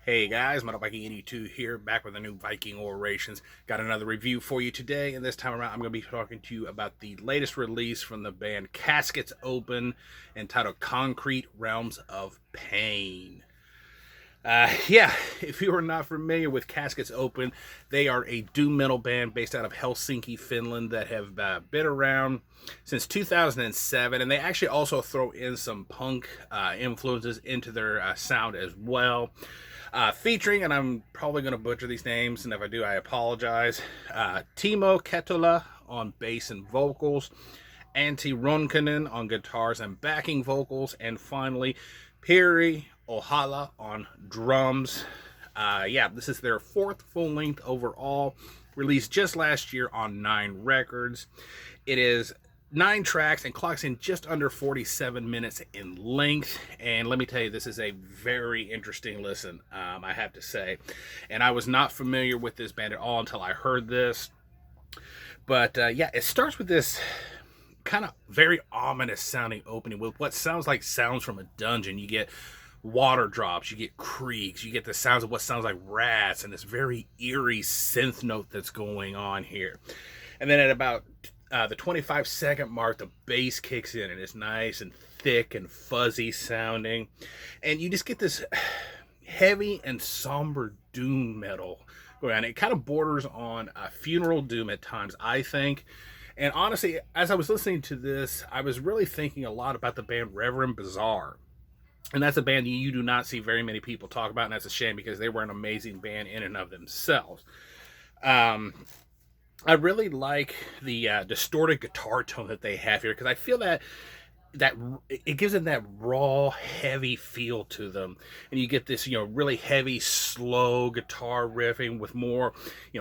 Hey guys, Metal Viking 82 here, back with a new Viking Orations. Got another review for you today, and this time around I'm going to be talking to you about the latest release from the band Caskets Open, entitled Concrete Realms of Pain. Yeah, if you are not familiar with Caskets Open, they are a doom metal band based out of Helsinki, Finland, that have been around since 2007, and they actually also throw in some punk influences into their sound as well. Featuring, and I'm probably going to butcher these names, and if I do, I apologize. Timo Ketola on bass and vocals, Antti Ronkanen on guitars and backing vocals, and finally, Piri Ohala on drums. Yeah, this is their fourth full length overall, released just last year on 9 Records. It is 9 tracks and clocks in just under 47 minutes in length. And let me tell you, this is a very interesting listen, I have to say. And I was not familiar with this band at all until I heard this. But yeah, it starts with this kind of very ominous sounding opening with what sounds like sounds from a dungeon. You get water drops, you get creaks, you get the sounds of what sounds like rats, and this very eerie synth note that's going on here. And then at about the 25-second mark, the bass kicks in, and it's nice and thick and fuzzy sounding. And you just get this heavy and somber doom metal going on. It kind of borders on funeral doom at times, I think. And honestly, as I was listening to this, I was really thinking a lot about the band Reverend Bizarre. And that's a band you do not see very many people talk about, and that's a shame because they were an amazing band in and of themselves. I really like the distorted guitar tone that they have here, because I feel that it gives them that raw, heavy feel to them, and you get this really heavy, slow guitar riffing with more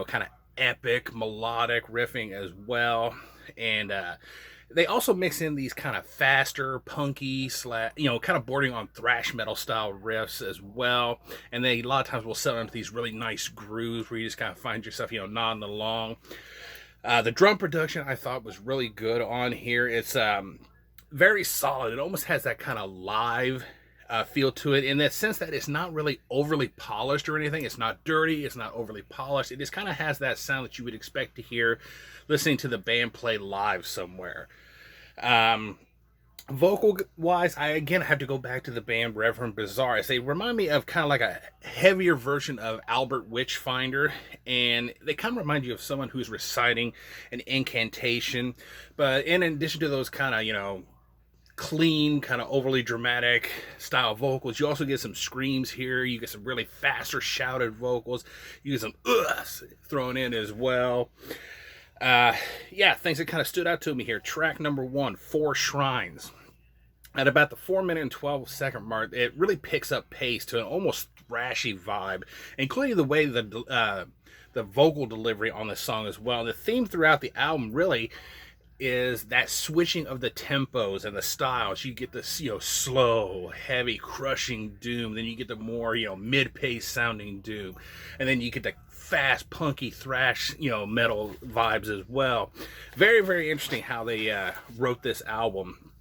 kind of epic melodic riffing as well. And they also mix in these kind of faster, punky, kind of bordering on thrash metal style riffs as well. And they a lot of times will settle into these really nice grooves where you just kind of find yourself, nodding along. The drum production I thought was really good on here. It's very solid. It almost has that kind of live feel to it, in that sense that it's not really overly polished or anything. It's not dirty. It's not overly polished. It just kind of has that sound that you would expect to hear listening to the band play live somewhere. Vocal wise, I again have to go back to the band Reverend Bizarre, as they remind me of kind of like a heavier version of Albert Witchfinder, and they kind of remind you of someone who's reciting an incantation. But in addition to those kind of clean, kind of overly dramatic style vocals, you also get some screams here. You get some really faster shouted vocals. You get some thrown in as well. Yeah, things that kind of stood out to me here. Track number 1, 4 Shrines. At about the 4-minute and 12-second mark, it really picks up pace to an almost thrashy vibe, including the way the vocal delivery on the song as well. And the theme throughout the album really is that switching of the tempos and the styles. You get this, slow, heavy, crushing doom. Then you get the more, mid-pace sounding doom. And then you get the fast, punky, thrash, metal vibes as well. Very, very interesting how they wrote this album.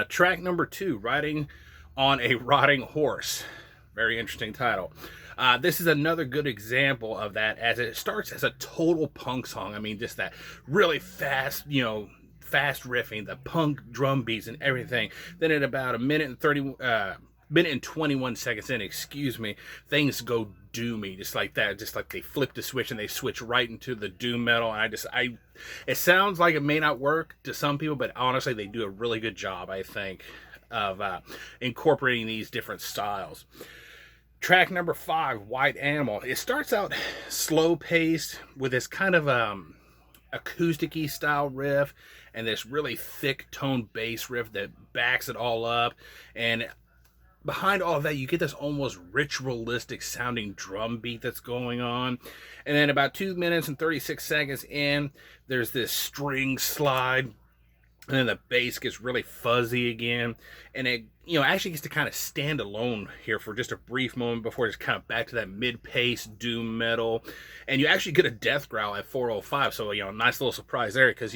Track number 2, Riding on a Rotting Horse. Very interesting title. This is another good example of that, as it starts as a total punk song. I mean, just that really fast, fast riffing, the punk drum beats and everything. Then at about a minute and 21 seconds in, things go doomy, just like that. Just like they flip the switch and they switch right into the doom metal. And it sounds like it may not work to some people, but honestly, they do a really good job, I think, of incorporating these different styles. Track number 5, White Animal. It starts out slow paced with this kind of acoustic-y style riff and this really thick tone bass riff that backs it all up. And behind all of that, you get this almost ritualistic sounding drum beat that's going on. And then about 2 minutes and 36 seconds in, there's this string slide. And then the bass gets really fuzzy again. And it, actually gets to kind of stand alone here for just a brief moment before it's kind of back to that mid-pace doom metal. And you actually get a death growl at 4:05. So, nice little surprise there, because,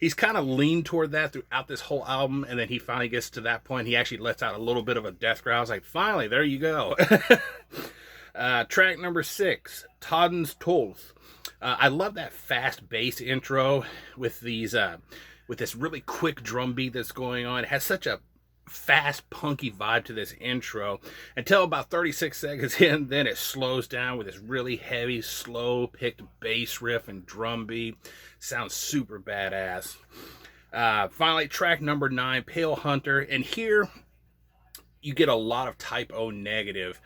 he's kind of leaned toward that throughout this whole album. And then he finally gets to that point. He actually lets out a little bit of a death growl. I was like, finally, there you go. Track number 6, Toddens Tolth. I love that fast bass intro with these with this really quick drum beat that's going on. It has such a fast punky vibe to this intro until about 36 seconds in. Then it slows down with this really heavy, slow picked bass riff and drum beat. Sounds super badass. Finally, track number 9, Pale Hunter, and here you get a lot of Type O Negative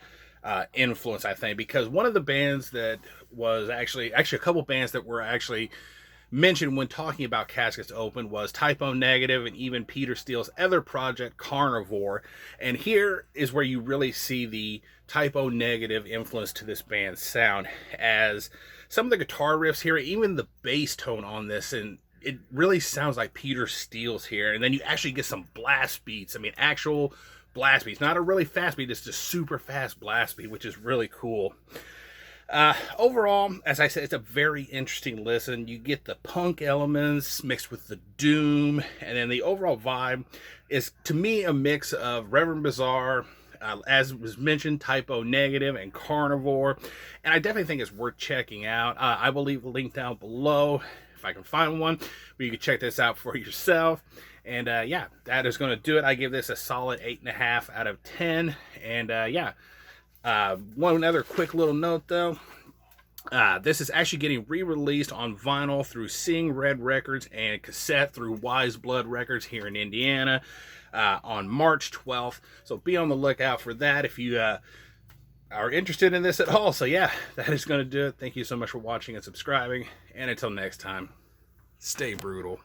influence, I think, because one of the bands that was actually a couple bands that were actually mentioned when talking about Caskets Open was Type O Negative and even Peter Steele's other project, Carnivore. And here is where you really see the Type O Negative influence to this band's sound, as some of the guitar riffs here, even the bass tone on this, and it really sounds like Peter Steele's here. And then you actually get some blast beats. I mean, actual blast beats, not a really fast beat, it's just super fast blast beat, which is really cool. Overall, as I said, it's a very interesting listen. You get the punk elements mixed with the doom, and then the overall vibe is, to me, a mix of Reverend Bizarre, as was mentioned, Type O Negative, and Carnivore. And I definitely think it's worth checking out. I will leave a link down below if I can find one, where you can check this out for yourself. And yeah, that is going to do it. I give this a solid 8.5 out of 10. And yeah. One other quick little note though, this is actually getting re-released on vinyl through Seeing Red Records and cassette through Wise Blood Records here in Indiana on March 12th. So be on the lookout for that if you are interested in this at all. So yeah, that is going to do it. Thank you so much for watching and subscribing. And until next time, stay brutal.